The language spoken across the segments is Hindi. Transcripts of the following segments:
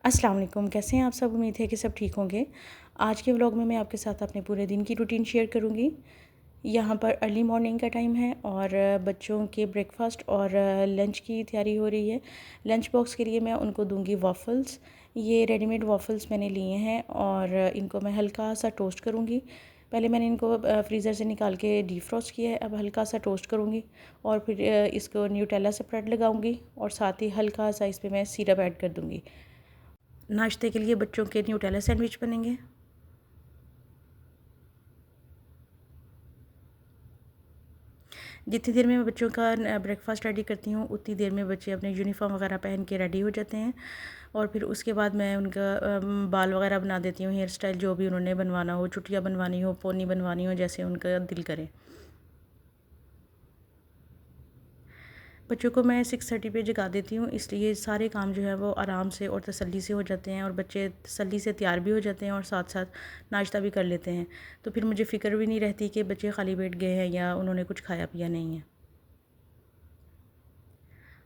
अस्सलाम वालेकुम, कैसे हैं आप सब? उम्मीद है कि सब ठीक होंगे। आज के व्लॉग में मैं आपके साथ अपने पूरे दिन की रूटीन शेयर करूँगी। यहाँ पर अर्ली मॉर्निंग का टाइम है और बच्चों के ब्रेकफास्ट और लंच की तैयारी हो रही है। लंच बॉक्स के लिए मैं उनको दूँगी वॉफ़ल्स। ये रेडीमेड वॉफ़ल्स मैंने लिए हैं और इनको मैं हल्का सा टोस्ट करूँगी। पहले मैंने इनको फ्रीज़र से निकाल के डीफ्रॉस्ट किया है, अब हल्का सा टोस्ट करूँगी और फिर इसको न्यूटेला से ब्रेड लगाऊँगी और साथ ही हल्का सा इस पे मैं सिरप ऐड कर दूँगी। नाश्ते के लिए बच्चों के न्यूटेला सैंडविच बनेंगे। जितनी देर में मैं बच्चों का ब्रेकफास्ट रेडी करती हूँ उतनी देर में बच्चे अपने यूनिफॉर्म वगैरह पहन के रेडी हो जाते हैं और फिर उसके बाद मैं उनका बाल वगैरह बना देती हूँ। हेयर स्टाइल जो भी उन्होंने बनवाना हो, चुटिया बनवानी हो, पोनी बनवानी हो, जैसे उनका दिल करे। बच्चों को मैं 6:30 पे जगा देती हूँ, इसलिए सारे काम जो है वो आराम से और तसल्ली से हो जाते हैं और बच्चे तसल्ली से तैयार भी हो जाते हैं और साथ साथ नाश्ता भी कर लेते हैं। तो फिर मुझे फ़िक्र भी नहीं रहती कि बच्चे खाली पेट गए हैं या उन्होंने कुछ खाया पिया नहीं है।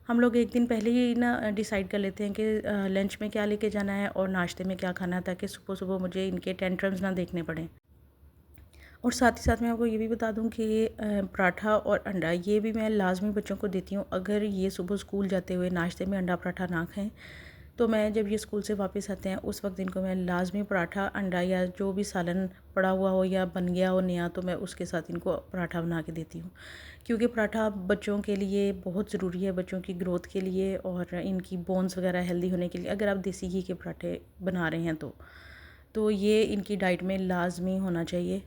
हम लोग एक दिन पहले ही ना डिसाइड कर लेते हैं कि लंच में क्या लेके जाना है और नाश्ते में क्या खाना है, ताकि सुबह सुबह मुझे इनके टेंट्रम्स ना देखने पड़ें। और साथ ही साथ मैं आपको ये भी बता दूं कि पराठा और अंडा ये भी मैं लाजमी बच्चों को देती हूँ। अगर ये सुबह स्कूल जाते हुए नाश्ते में अंडा पराठा ना खाएं तो मैं जब ये स्कूल से वापस आते हैं उस वक्त इनको मैं लाजमी पराठा अंडा या जो भी सालन पड़ा हुआ हो या बन गया हो नया, तो मैं उसके साथ इनको पराठा बना के देती हूँ। क्योंकि पराठा बच्चों के लिए बहुत ज़रूरी है, बच्चों की ग्रोथ के लिए और इनकी बोन्स वगैरह हेल्दी होने के लिए। अगर आप देसी घी के पराठे बना रहे हैं तो ये इनकी डाइट में लाजमी होना चाहिए।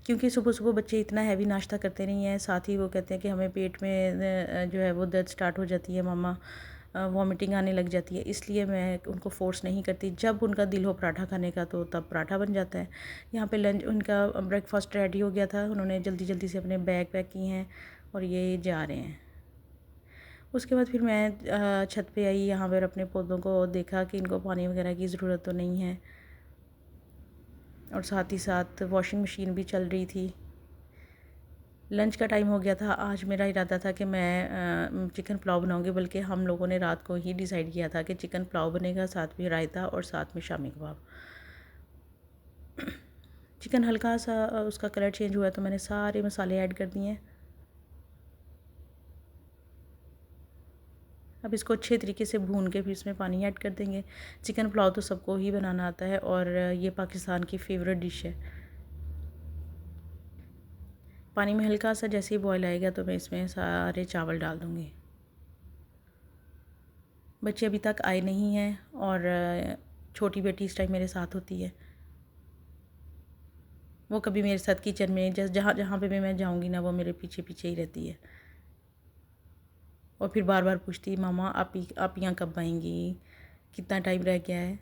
क्योंकि सुबह-सुबह बच्चे इतना हैवी नाश्ता करते नहीं हैं, साथ ही वो कहते हैं कि हमें पेट में जो है वो दर्द स्टार्ट हो जाती है मम्मा, वॉमिटिंग आने लग जाती है। इसलिए मैं उनको फ़ोर्स नहीं करती। जब उनका दिल हो पराठा खाने का तो तब पराठा बन जाता है। यहाँ पे लंच उनका ब्रेकफ़ास्ट रेडी हो गया था। उन्होंने जल्दी-जल्दी से अपने बैग पैक किए हैं और ये जा रहे हैं। उसके बाद फिर मैं छत पे आई, यहाँ पर अपने पौधों को देखा कि इनको पानी वगैरह की ज़रूरत तो नहीं है और साथ ही साथ वॉशिंग मशीन भी चल रही थी। लंच का टाइम हो गया था। आज मेरा इरादा था कि मैं चिकन पुलाव बनाऊंगी, बल्कि हम लोगों ने रात को ही डिसाइड किया था कि चिकन पुलाव बनेगा, साथ में रायता और साथ में शामी कबाब। चिकन हल्का सा उसका कलर चेंज हुआ तो मैंने सारे मसाले ऐड कर दिए हैं। अब इसको अच्छे तरीके से भून के फिर इसमें पानी ऐड कर देंगे। चिकन पुलाव तो सबको ही बनाना आता है और ये पाकिस्तान की फ़ेवरेट डिश है। पानी में हल्का सा जैसे ही बॉयल आएगा तो मैं इसमें सारे चावल डाल दूँगी। बच्चे अभी तक आए नहीं हैं और छोटी बेटी इस टाइम मेरे साथ होती है। वो कभी मेरे साथ किचन में जहाँ जहाँ पे भी मैं जाऊँगी ना, वो मेरे पीछे पीछे ही रहती है और फिर बार बार पूछती है, मामा आप यहाँ कब आएंगी, कितना टाइम रह गया है।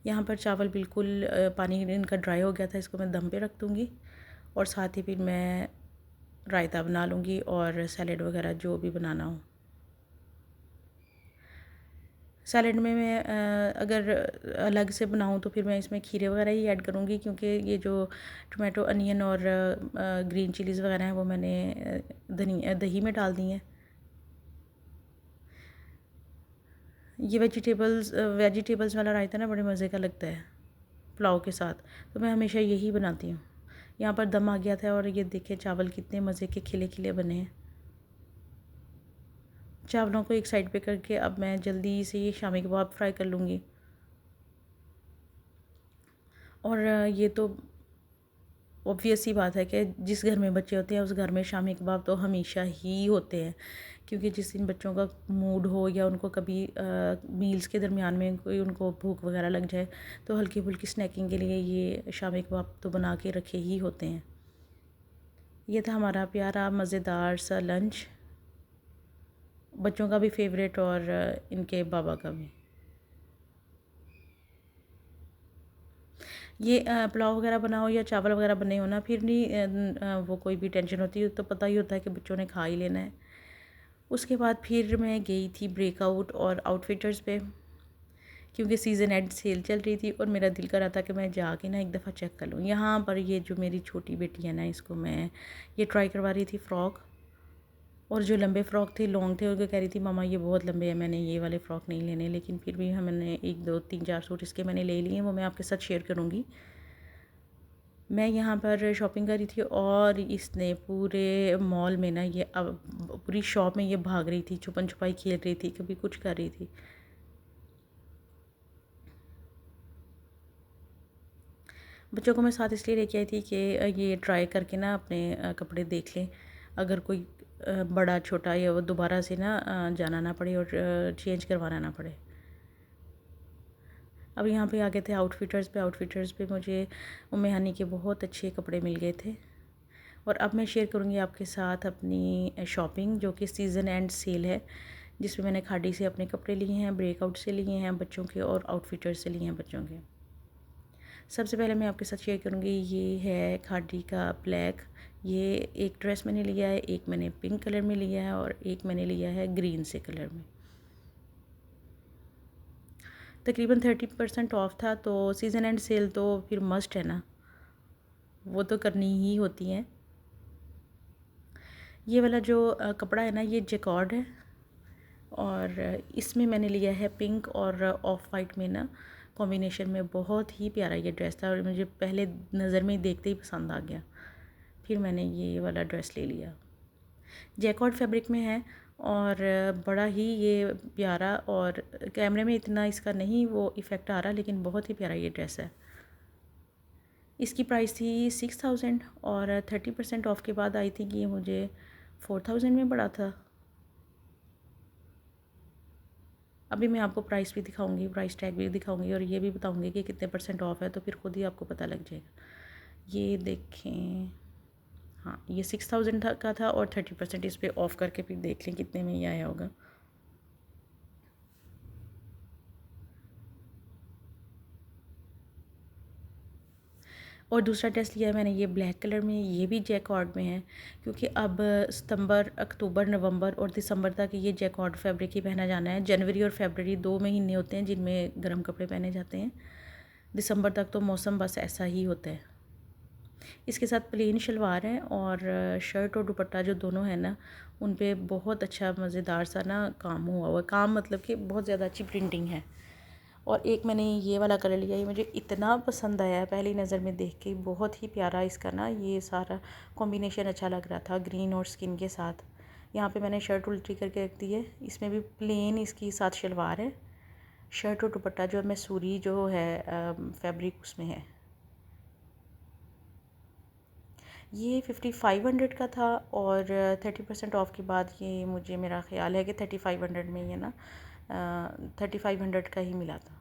यहाँ पर चावल बिल्कुल पानी इनका ड्राई हो गया था, इसको मैं दम पे रख दूँगी और साथ ही फिर मैं रायता बना लूँगी और सैलेड वगैरह जो भी बनाना हो। सैलेड में मैं अगर अलग से बनाऊँ तो फिर मैं इसमें खीरे वगैरह ही ऐड करूँगी, क्योंकि ये जो टमाटो अनियन और ग्रीन चिलीज़ वगैरह हैं वो मैंने दही में डाल दी हैं। ये वेजिटेबल्स वाला रायता ना बड़े मज़े का लगता है पुलाव के साथ, तो मैं हमेशा यही बनाती हूँ। यहाँ पर दम आ गया था और ये देखिए चावल कितने मज़े के खिले खिले बने हैं। चावलों को एक साइड पे करके अब मैं जल्दी से ये शामी कबाब फ्राई कर लूँगी। और ये तो ऑब्वियस सी बात है कि जिस घर में बच्चे होते हैं उस घर में शामी कबाब तो हमेशा ही होते हैं, क्योंकि जिस दिन बच्चों का मूड हो या उनको कभी मील्स के दरमियान में कोई उनको भूख वगैरह लग जाए तो हल्की फुल्की स्नैकिंग के लिए ये शामी कबाब तो बना के रखे ही होते हैं। ये था हमारा प्यारा मज़ेदार सा लंच, बच्चों का भी फेवरेट और इनके बाबा का भी। ये पुलाव वगैरह बना हो या चावल वगैरह बने हो ना, फिर नहीं वो कोई भी टेंशन होती है, तो पता ही होता है कि बच्चों ने खा ही लेना है। उसके बाद फिर मैं गई थी ब्रेकआउट और आउटफिटर्स पे, क्योंकि सीज़न एंड सेल चल रही थी और मेरा दिल कर रहा था कि मैं जाके ना एक दफ़ा चेक कर लूँ। यहाँ पर ये जो मेरी छोटी बेटी है ना, इसको मैं ये ट्राई करवा रही थी फ़्रॉक। और जो लंबे फ़्रॉक थे, लॉन्ग थे, उनको कह रही थी मम्मा ये बहुत लंबे हैं, मैंने ये वाले फ़्रॉक नहीं लेने, लेकिन फिर भी हमने 1 2 3 4 सूट इसके मैंने ले लिए हैं, वो मैं आपके साथ शेयर करूँगी। मैं यहाँ पर शॉपिंग कर रही थी और इसने पूरे मॉल में ना ये अब पूरी शॉप में ये भाग रही थी, छुपन छुपाई खेल रही थी, कभी कुछ कर रही थी। बच्चों को मैं साथ इसलिए लेके आई थी कि ये ट्राई करके ना अपने कपड़े देख लें, अगर कोई बड़ा छोटा या वो दोबारा से ना जाना ना पड़े और चेंज करवाना ना पड़े। अब यहाँ पे आ गए थे आउटफिटर्स पे मुझे उम्मे हनी के बहुत अच्छे कपड़े मिल गए थे। और अब मैं शेयर करूँगी आपके साथ अपनी शॉपिंग, जो कि सीज़न एंड सेल है, जिसमें मैंने खाड़ी से अपने कपड़े लिए हैं, ब्रेकआउट से लिए हैं बच्चों के, और आउटफिटर्स से लिए हैं बच्चों के। सबसे पहले मैं आपके साथ शेयर करूँगी, ये है खाड़ी का ब्लैक। ये एक ड्रेस मैंने लिया है, एक मैंने पिंक कलर में लिया है और एक मैंने लिया है ग्रीन से कलर में। तकरीबन 30% ऑफ था, तो सीज़न एंड सेल तो फिर मस्ट है ना, वो तो करनी ही होती हैं। ये वाला जो कपड़ा है ना, ये जैकॉर्ड है और इसमें मैंने लिया है पिंक और ऑफ वाइट में ना कॉम्बिनेशन में। बहुत ही प्यारा ये ड्रेस था और मुझे पहले नज़र में ही देखते ही पसंद आ गया, फिर मैंने ये वाला ड्रेस ले लिया। जैकॉर्ड फैब्रिक में है और बड़ा ही ये प्यारा, और कैमरे में इतना इसका नहीं वो इफ़ेक्ट आ रहा, लेकिन बहुत ही प्यारा ये ड्रेस है। इसकी प्राइस थी 6000 और 30% ऑफ के बाद आई थी कि ये मुझे 4000 में पड़ा था। अभी मैं आपको प्राइस भी दिखाऊंगी, प्राइस टैग भी दिखाऊंगी और ये भी बताऊंगी कि कितने % ऑफ है, तो फिर खुद ही आपको पता लग जाएगा। ये देखें, हाँ ये 6000 का था और 30% इस पर ऑफ़ करके फिर देख लें कितने में ये आया होगा। और दूसरा ड्रेस लिया है मैंने ये ब्लैक कलर में, ये भी जैकॉर्ड में है, क्योंकि अब सितंबर, अक्टूबर, नवंबर और दिसंबर तक ये जैकॉर्ड फैब्रिक ही पहना जाना है। जनवरी और फरवरी 2 महीने होते हैं जिनमें गर्म कपड़े पहने जाते हैं। दिसंबर तक तो मौसम बस ऐसा ही होता है। इसके साथ प्लेन शलवार है और शर्ट और दुपट्टा जो दोनों है ना, उन पे बहुत अच्छा मज़ेदार सा ना काम हुआ हुआ, काम मतलब कि बहुत ज़्यादा अच्छी प्रिंटिंग है। और एक मैंने ये वाला कलर लिया, ये मुझे इतना पसंद आया है पहली नज़र में देख के, बहुत ही प्यारा इसका ना ये सारा कॉम्बिनेशन अच्छा लग रहा था ग्रीन और स्किन के साथ। यहाँ पे मैंने शर्ट उल्टी करके रख दी है, इसमें भी प्लेन इसकी साथ शलवार है, शर्ट और दुपट्टा जो मैसूरी जो है फैब्रिक उसमें है। ये 5500 का था और 30% ऑफ के बाद ये मुझे, मेरा ख़्याल है कि 3500 में ये ना 3500 का ही मिला था।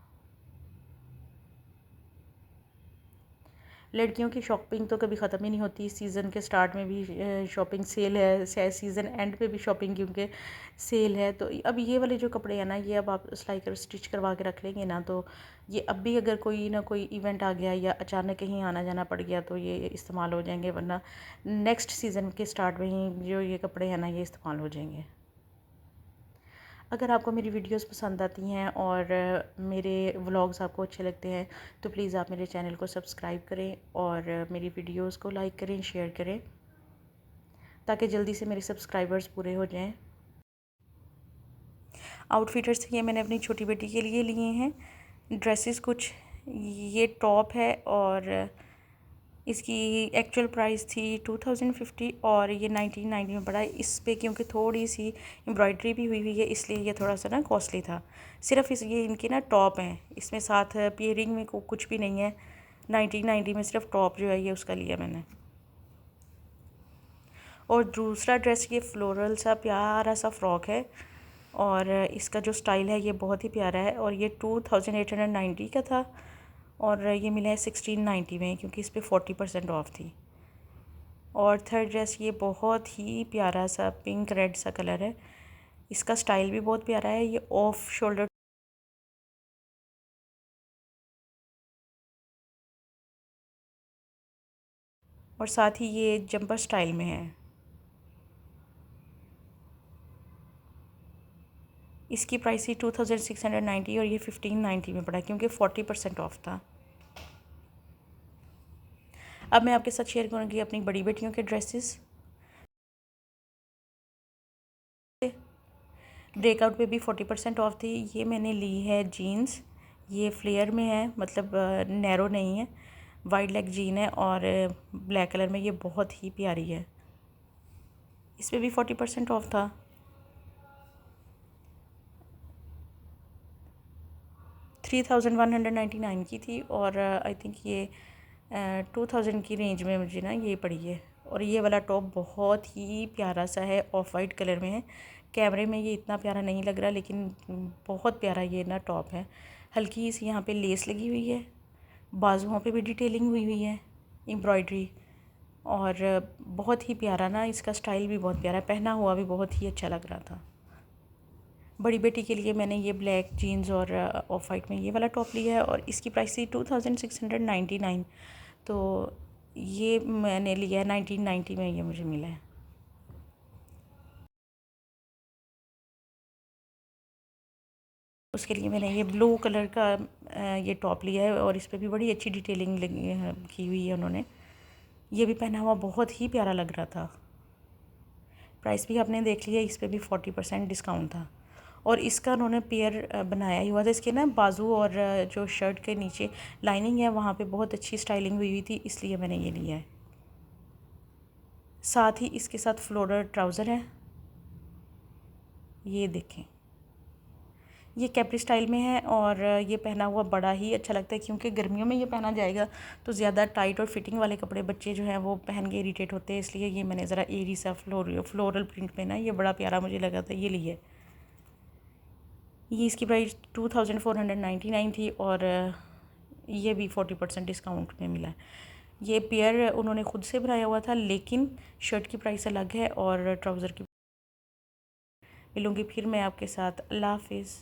लड़कियों की शॉपिंग तो कभी ख़त्म ही नहीं होती, सीज़न के स्टार्ट में भी शॉपिंग सेल है, सीज़न एंड पे भी शॉपिंग क्योंकि सेल है। तो अब ये वाले जो कपड़े हैं ना, ये अब आप सिलाई कर स्टिच करवा के रख लेंगे ना, तो ये अब भी अगर कोई ना कोई इवेंट आ गया या अचानक कहीं आना जाना पड़ गया तो ये इस्तेमाल हो जाएंगे, वरना नेक्स्ट सीज़न के स्टार्ट में ही जो ये कपड़े हैं ना ये इस्तेमाल हो जाएंगे। अगर आपको मेरी वीडियोस पसंद आती हैं और मेरे व्लॉग्स आपको अच्छे लगते हैं, तो प्लीज़ आप मेरे चैनल को सब्सक्राइब करें और मेरी वीडियोस को लाइक करें, शेयर करें, ताकि जल्दी से मेरे सब्सक्राइबर्स पूरे हो जाएं। आउटफिटर्स ये मैंने अपनी छोटी बेटी के लिए लिए हैं ड्रेसेस कुछ। ये टॉप है और इसकी एक्चुअल प्राइस थी 2050 और ये 1990 में पड़ा। इस पे क्योंकि थोड़ी सी एम्ब्रॉयडरी भी हुई हुई है, इसलिए ये थोड़ा सा ना कॉस्टली था। सिर्फ इस ये इनके ना टॉप हैं, इसमें साथ पियरिंग में कुछ भी नहीं है। 1990 में सिर्फ टॉप जो है ये उसका लिया मैंने। और दूसरा ड्रेस ये फ्लोरल सा प्यारा सा फ्रॉक है और इसका जो स्टाइल है ये बहुत ही प्यारा है और ये 2890 का था और ये मिला है 1690 में, क्योंकि इस पर 40% ऑफ थी। और थर्ड ड्रेस ये बहुत ही प्यारा सा पिंक रेड सा कलर है, इसका स्टाइल भी बहुत प्यारा है। ये ऑफ शोल्डर और साथ ही ये जंपर स्टाइल में है। इसकी प्राइस थी 2690 और ये 1590 में पड़ा क्योंकि 40% ऑफ था। अब मैं आपके साथ शेयर करूँगी अपनी बड़ी बेटियों के ड्रेसेस। ब्रेकआउट पे भी 40% ऑफ थी। ये मैंने ली है जीन्स, ये फ्लेयर में है, मतलब नैरो नहीं है, वाइड लेग जीन है और ब्लैक कलर में। ये बहुत ही प्यारी है, इस पर भी 40% ऑफ था। 3199 की थी और आई थिंक ये 2000 की रेंज में मुझे ना ये पड़ी है। और ये वाला टॉप बहुत ही प्यारा सा है, ऑफ वाइट कलर में है। कैमरे में ये इतना प्यारा नहीं लग रहा, लेकिन बहुत प्यारा ये ना टॉप है। हल्की सी यहाँ पे लेस लगी हुई है, बाजुओं पे भी डिटेलिंग हुई हुई है, एम्ब्रॉयडरी। और बहुत ही प्यारा ना, इसका स्टाइल भी बहुत प्यारा है, पहना हुआ भी बहुत ही अच्छा लग रहा था। बड़ी बेटी के लिए मैंने ये ब्लैक जीन्स और ऑफ वाइट में ये वाला टॉप लिया है और इसकी प्राइस थी 2699। तो ये मैंने लिया है 1990 में, ये मुझे मिला है। उसके लिए मैंने ये ब्लू कलर का ये टॉप लिया है और इस पर भी बड़ी अच्छी डिटेलिंग की हुई है उन्होंने। ये भी पहना हुआ बहुत ही प्यारा लग रहा था। प्राइस भी आपने देख लिया, इस पर भी 40% डिस्काउंट था। और इसका उन्होंने पेयर बनाया ही हुआ था। इसके ना बाजू और जो शर्ट के नीचे लाइनिंग है वहाँ पे बहुत अच्छी स्टाइलिंग हुई हुई थी, इसलिए मैंने ये लिया है। साथ ही इसके साथ फ्लोरल ट्राउज़र है, ये देखें। ये कैप्री स्टाइल में है और ये पहना हुआ बड़ा ही अच्छा लगता है, क्योंकि गर्मियों में ये पहना जाएगा तो ज़्यादा टाइट और फिटिंग वाले कपड़े बच्चे जो हैं वो पहन के इरिटेट होते हैं, इसलिए ये मैंने ज़रा एरी सा फ्लोरल प्रिंट में ना, ये बड़ा प्यारा मुझे लगा था, ये लिए। ये इसकी प्राइस 2499 थी और ये भी 40% डिस्काउंट में मिला है। ये पेयर उन्होंने ख़ुद से बनाया हुआ था, लेकिन शर्ट की प्राइस अलग है और ट्राउज़र की। मिलूँगी फिर मैं आपके साथ। अल्लाह हाफिज़।